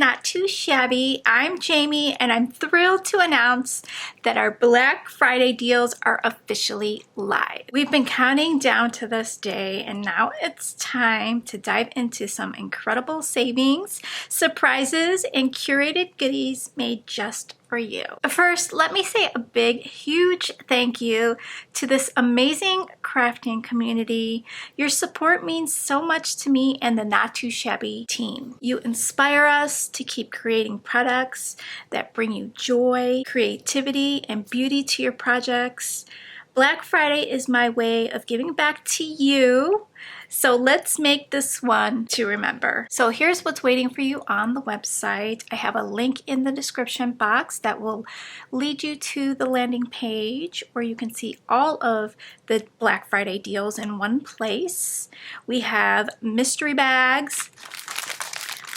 Not Too Shabby. I'm Jamie and I'm thrilled to announce that our Black Friday deals are officially live. We've been counting down to this day and now it's time to dive into some incredible savings, surprises, and curated goodies made just for you. First, let me say a big, huge thank you to this amazing crafting community. Your support means so much to me and the Not Too Shabby team. You inspire us to keep creating products that bring you joy, creativity, and beauty to your projects. Black Friday is my way of giving back to you, so let's make this one to remember. So here's what's waiting for you on the website. I have a link in the description box that will lead you to the landing page where you can see all of the Black Friday deals in one place. We have mystery bags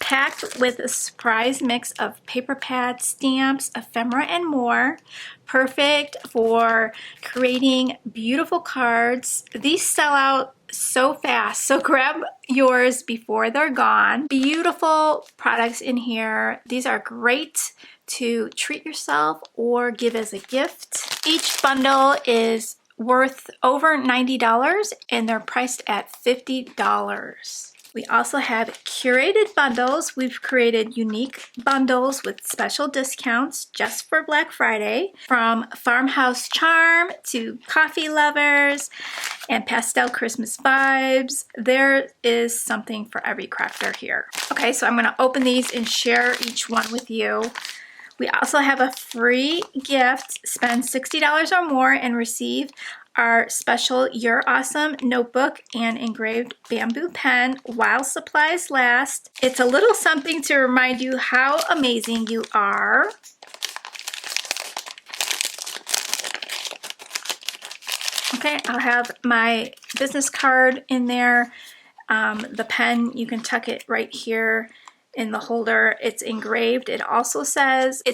packed with a surprise mix of paper pads, stamps, ephemera, and more. Perfect for creating beautiful cards. These sell out so fast, so grab yours before they're gone. Beautiful products in here. These are great to treat yourself or give as a gift. Each bundle is worth over $90 and they're priced at $50. We also have curated bundles. We've created unique bundles with special discounts just for Black Friday, from farmhouse charm to coffee lovers and pastel Christmas vibes. There is something for every crafter here. Okay, so I'm going to open these and share each one with you. We also have a free gift. Spend $60 or more and receive our special You're Awesome notebook and engraved bamboo pen while supplies last. It's a little something to remind you how amazing you are. Okay, I'll have my business card in there. The pen, you can tuck it right here in the holder. It's engraved. It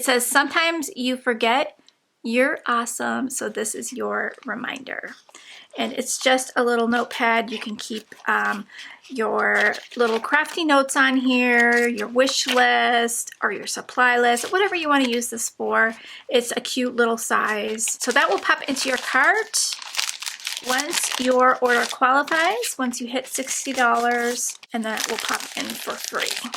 says sometimes you forget you're awesome, so this is your reminder. And it's just a little notepad. You can keep your little crafty notes on here, your wish list or your supply list, whatever you want to use this for. It's a cute little size. So that will pop into your cart once your order qualifies, once you hit $60, and then it will pop in for free.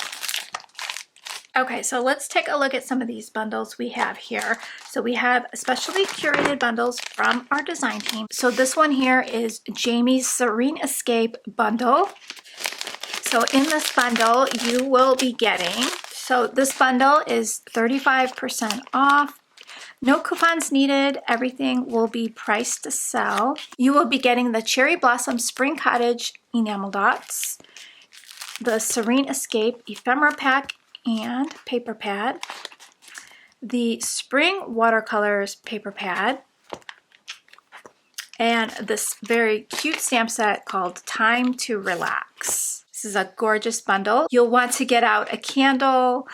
Okay, so let's take a look at some of these bundles we have here. So we have specially curated bundles from our design team. So this one here is Jamie's Serene Escape bundle. So in this bundle, you will be getting, so this bundle is 35% off. No coupons needed. Everything will be priced to sell. You will be getting the Cherry Blossom Spring Cottage enamel dots, the Serene Escape ephemera pack and paper pad, the Spring Watercolors paper pad, and this very cute stamp set called Time to Relax. This is a gorgeous bundle. You'll want to get out a candle,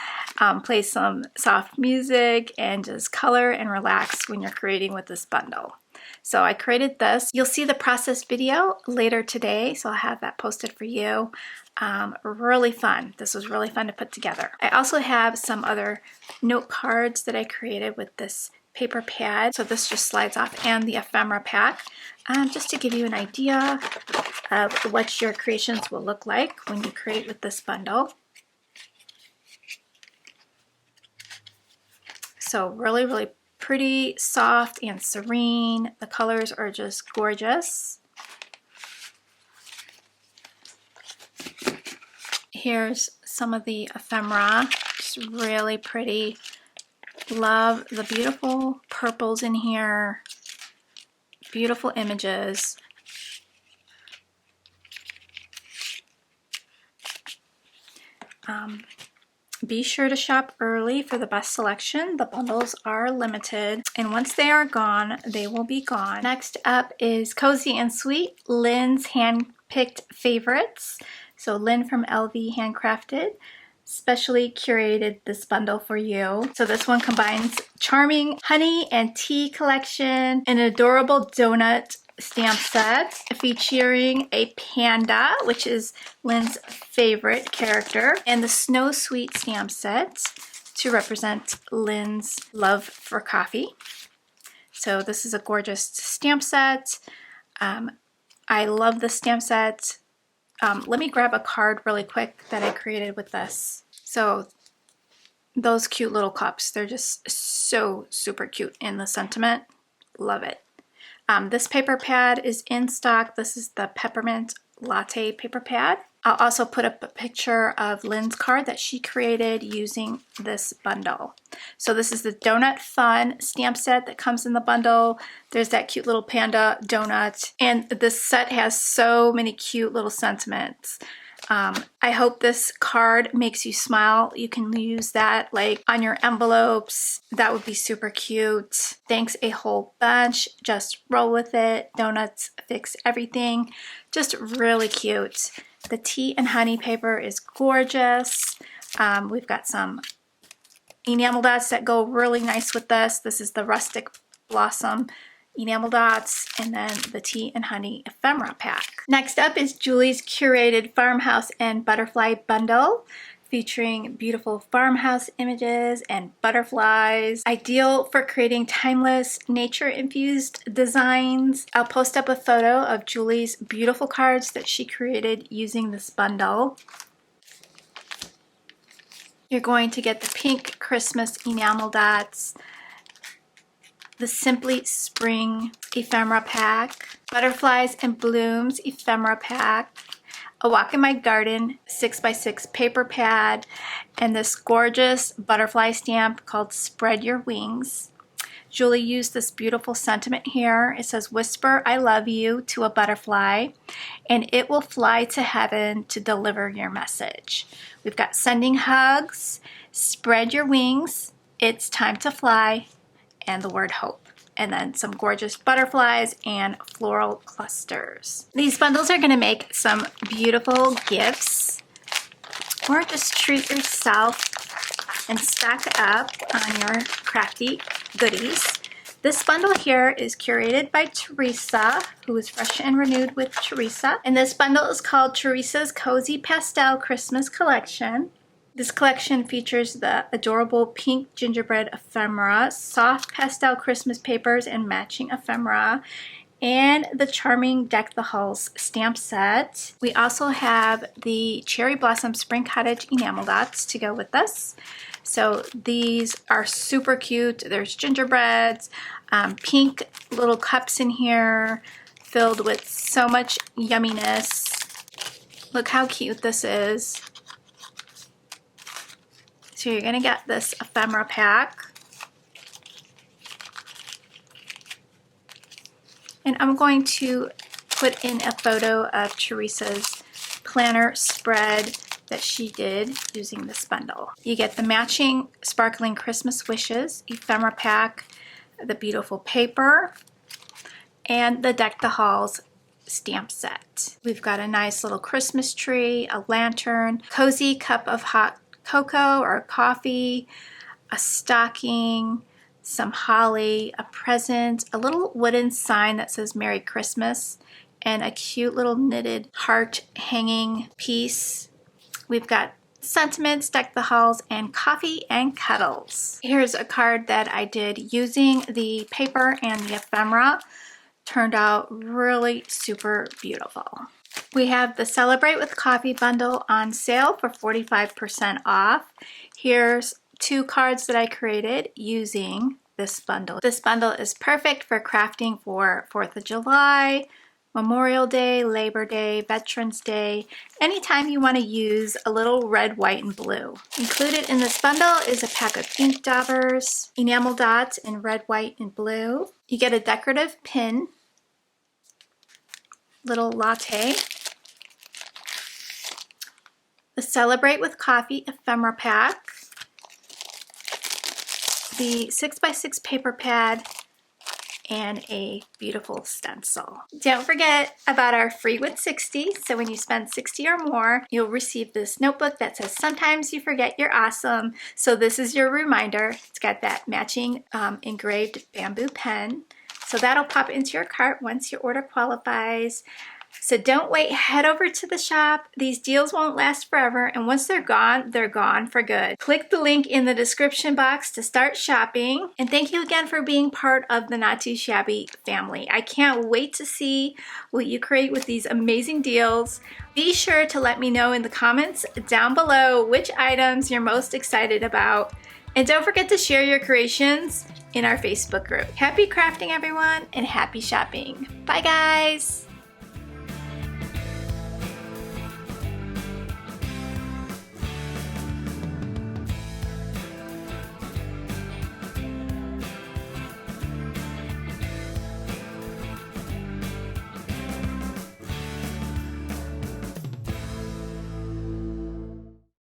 play some soft music, and just color and relax when you're creating with this bundle. So I created this. You'll see the process video later today, so I'll have that posted for you. Really fun. This was really fun to put together. I also have some other note cards that I created with this paper pad. So this just slides off, and the ephemera pack, just to give you an idea of what your creations will look like when you create with this bundle. So really, really pretty, soft, and serene. The colors are just gorgeous. Here's some of the ephemera, just really pretty. Love the beautiful purples in here. Beautiful images. Be sure to shop early for the best selection. The bundles are limited, and once they are gone, they will be gone. Next up is Cozy and Sweet, Lynn's hand-picked favorites. So Lynn from LV Handcrafted specially curated this bundle for you. So this one combines charming honey and tea collection, an adorable donut stamp set featuring a panda, which is Lynn's favorite character, and the Snow Sweet stamp set to represent Lynn's love for coffee. So this is a gorgeous stamp set. I love the stamp set. Let me grab a card really quick that I created with this. So those cute little cups, they're just so super cute in the sentiment. Love it. This paper pad is in stock. This is the Peppermint Latte paper pad. I'll also put up a picture of Lynn's card that she created using this bundle. So this is the Donut Fun stamp set that comes in the bundle. There's that cute little panda donut. And this set has so many cute little sentiments. I hope this card makes you smile. You can use that like on your envelopes. That would be super cute. Thanks a whole bunch. Just roll with it. Donuts fix everything. Just really cute. The tea and honey paper is gorgeous. We've got some enamel dots that go really nice with this. This is the Rustic Blossom enamel dots, and then the tea and honey ephemera pack. Next up is Julie's Curated Farmhouse and Butterfly Bundle, featuring beautiful farmhouse images and butterflies. Ideal for creating timeless, nature-infused designs. I'll post up a photo of Julie's beautiful cards that she created using this bundle. You're going to get the pink Christmas enamel dots, the Simply Spring ephemera pack, Butterflies and Blooms ephemera pack, a Walk in My Garden 6x6 paper pad, and this gorgeous butterfly stamp called Spread Your Wings. Julie used this beautiful sentiment here. It says, "Whisper I love you to a butterfly, and it will fly to heaven to deliver your message." We've got sending hugs, spread your wings, it's time to fly, and the word hope, and then some gorgeous butterflies and floral clusters. These bundles are going to make some beautiful gifts, or just treat yourself and stack up on your crafty goodies. This bundle here is curated by Teresa, who is Fresh and Renewed with Teresa, and this bundle is called Teresa's Cozy Pastel Christmas Collection. This collection features the adorable pink gingerbread ephemera, soft pastel Christmas papers and matching ephemera, and the charming Deck the Halls stamp set. We also have the Cherry Blossom Spring Cottage enamel dots to go with this. So these are super cute. There's gingerbreads, pink little cups in here filled with so much yumminess. Look how cute this is. So you're gonna get this ephemera pack. And I'm going to put in a photo of Teresa's planner spread that she did using this bundle. You get the matching Sparkling Christmas Wishes ephemera pack, the beautiful paper, and the Deck the Halls stamp set. We've got a nice little Christmas tree, a lantern, cozy cup of hot cocoa or coffee, a stocking, some holly, a present, a little wooden sign that says Merry Christmas, and a cute little knitted heart hanging piece. We've got sentiments, Deck the Halls, and coffee and kettles. Here's a card that I did using the paper and the ephemera. Turned out really super beautiful. We have the Celebrate with Coffee bundle on sale for 45% off. Here's 2 cards that I created using this bundle. This bundle is perfect for crafting for 4th of July, Memorial Day, Labor Day, Veterans Day, anytime you want to use a little red, white, and blue. Included in this bundle is a pack of ink daubers, enamel dots in red, white, and blue. You get a decorative pin, little latte, the Celebrate with Coffee ephemera pack, the 6x6 paper pad, and a beautiful stencil. Don't forget about our free with 60. So when you spend 60 or more, you'll receive this notebook that says sometimes you forget you're awesome. So this is your reminder. It's got that matching engraved bamboo pen. So that'll pop into your cart once your order qualifies. So don't wait, head over to the shop. These deals won't last forever, and once they're gone for good. Click the link in the description box to start shopping. And thank you again for being part of the Not Too Shabby family. I can't wait to see what you create with these amazing deals. Be sure to let me know in the comments down below which items you're most excited about. And don't forget to share your creations in our Facebook group. Happy crafting, everyone, and happy shopping. Bye, guys.